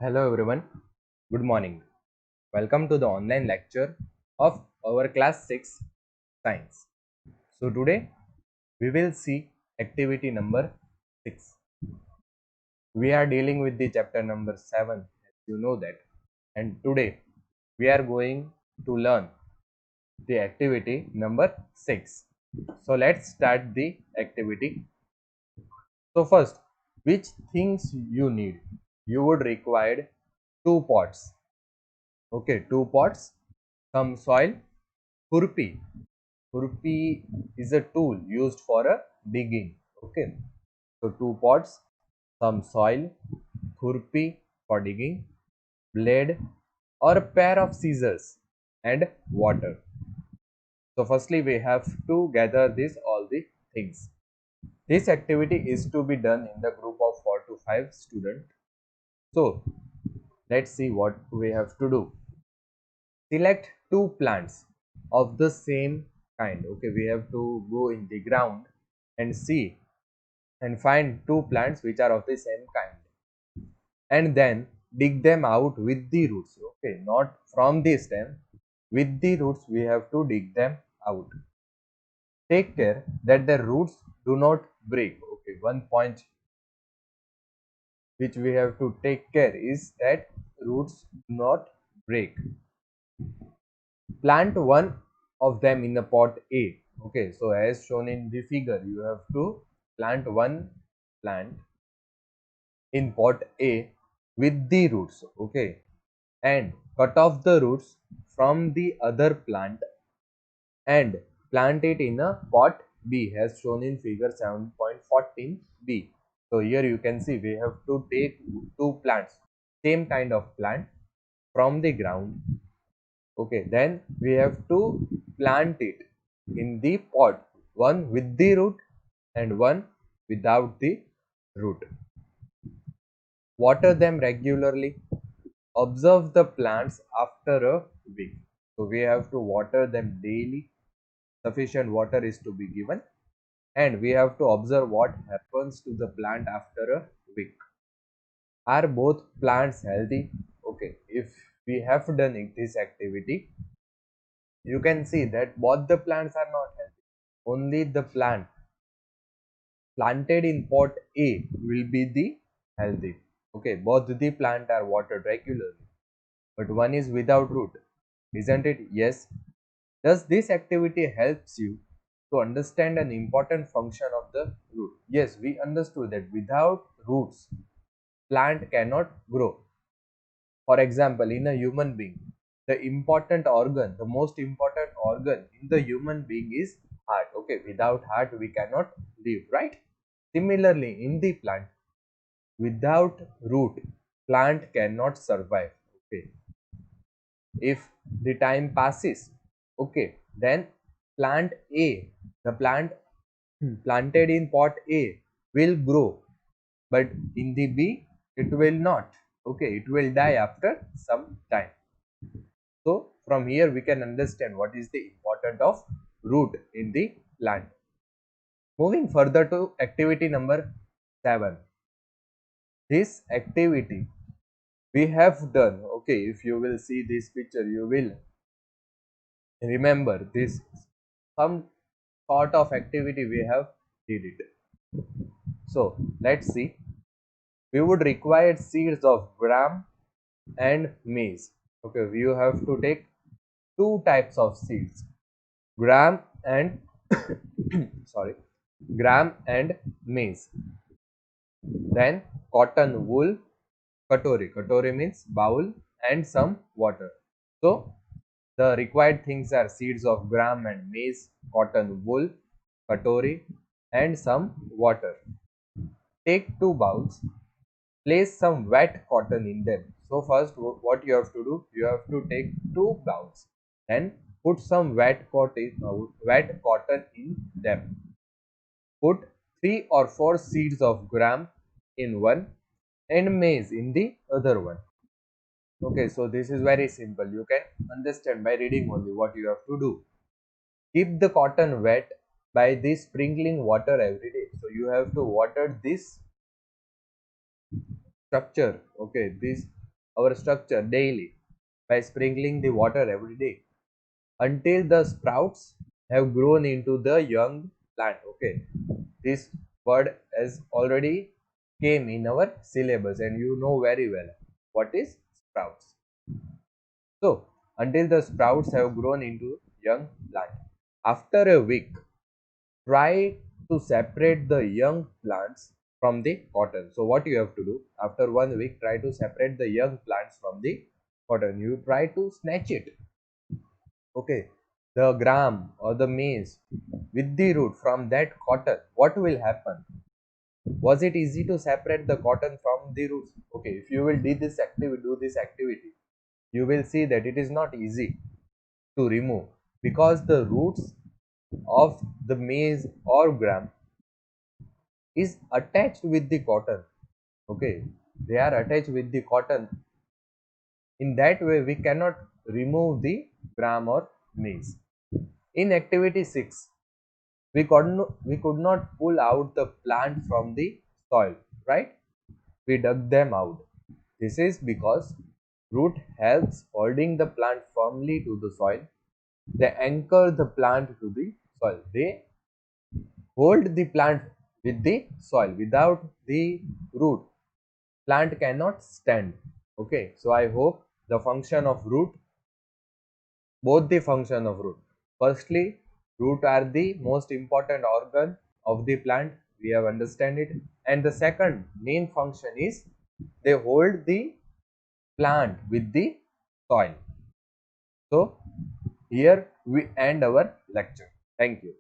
Hello everyone, good morning. Welcome to the online lecture of our class 6 science. So today we will see activity number 6. We are dealing with the chapter number 7, as you know that. And today we are going to learn the activity number 6. So let's start the activity. So first, which things you need? You would require two pots. Okay, two pots, some soil. Khurpi. Khurpi is a tool used for a digging. Okay. So two pots, some soil, khurpi for digging, blade or a pair of scissors and water. So firstly we have to gather this all the things. This activity is to be done in the group of 4 to 5 students. So let's see what we have to do. Select two plants of the same kind. Okay, we have to go in the ground and see and find two plants which are of the same kind, and then dig them out with the roots. Okay, not from the stem, with the roots we have to dig them out. Take care that the roots do not break. Okay, one point which we have to take care is that roots do not break. Plant one of them in the pot A. Okay, so as shown in the figure, you have to plant one plant in pot A with the roots. Okay, and cut off the roots from the other plant and plant it in a pot B as shown in figure 7.14b. So here you can see we have to take two plants, same kind of plant from the ground. Okay, then we have to plant it in the pot, one with the root and one without the root. Water them regularly. Observe the plants after a week. So we have to water them daily. Sufficient water is to be given, and we have to observe what happens to the plant after a week. Are both plants healthy? Okay, if we have done this activity, you can see that both the plants are not healthy. Only the plant planted in pot A will be the healthy. Okay, both the plant are watered regularly, but one is without root, isn't it? Yes. Does this activity helps you to understand an important function of the root? Yes, we understood that without roots, plant cannot grow. For example, in a human being, the most important organ in the human being is heart. Okay, without heart we cannot live, right? Similarly, in the plant, without root, plant cannot survive. Okay, if the time passes, okay, then plant A, the plant planted in pot A will grow, but in the B it will not. Okay, it will die after some time. So from here we can understand what is the importance of root in the plant. Moving further to activity number 7. This activity we have done. Okay, if you will see this picture, you will remember this some sort of activity we have did it. So let's see. We would require seeds of gram and maize. Okay, you have to take two types of seeds, gram and sorry, gram and maize. Then cotton wool, katori means bowl, and some water. So the required things are seeds of gram and maize, cotton wool, katori, and some water. Take two bowls, place some wet cotton in them. So first what you have to do, you have to take two bowls and put some wet cotton in them. Put 3 or 4 seeds of gram in one and maize in the other one. Okay, so this is very simple. You can understand by reading only what you have to do. Keep the cotton wet by the sprinkling water every day. So you have to water this structure. Okay, this our structure daily by sprinkling the water every day until the sprouts have grown into the young plant. Okay, this word has already came in our syllabus and you know very well what is sprouts. So until the sprouts have grown into young plant. After a week, try to separate the young plants from the cotton. So what you have to do after 1 week, try to separate the young plants from the cotton. You try to snatch it. Okay, the gram or the maize with the root from that cotton. What will happen? Was it easy to separate the cotton from the roots? Okay, if you will do this activity, you will see that it is not easy to remove because the roots of the maize or gram is attached with the cotton. Okay, they are attached with the cotton. In that way we cannot remove the gram or maize. In activity 6, we could not pull out the plant from the soil, right? We dug them out. This is because root helps holding the plant firmly to the soil. They anchor the plant to the soil. They hold the plant with the soil. Without the root, plant cannot stand. Okay, so I hope the function of root, both the function of root. Firstly, root are the most important organ of the plant. We have understand it. And the second main function is they hold the plant with the soil. So here we end our lecture. Thank you.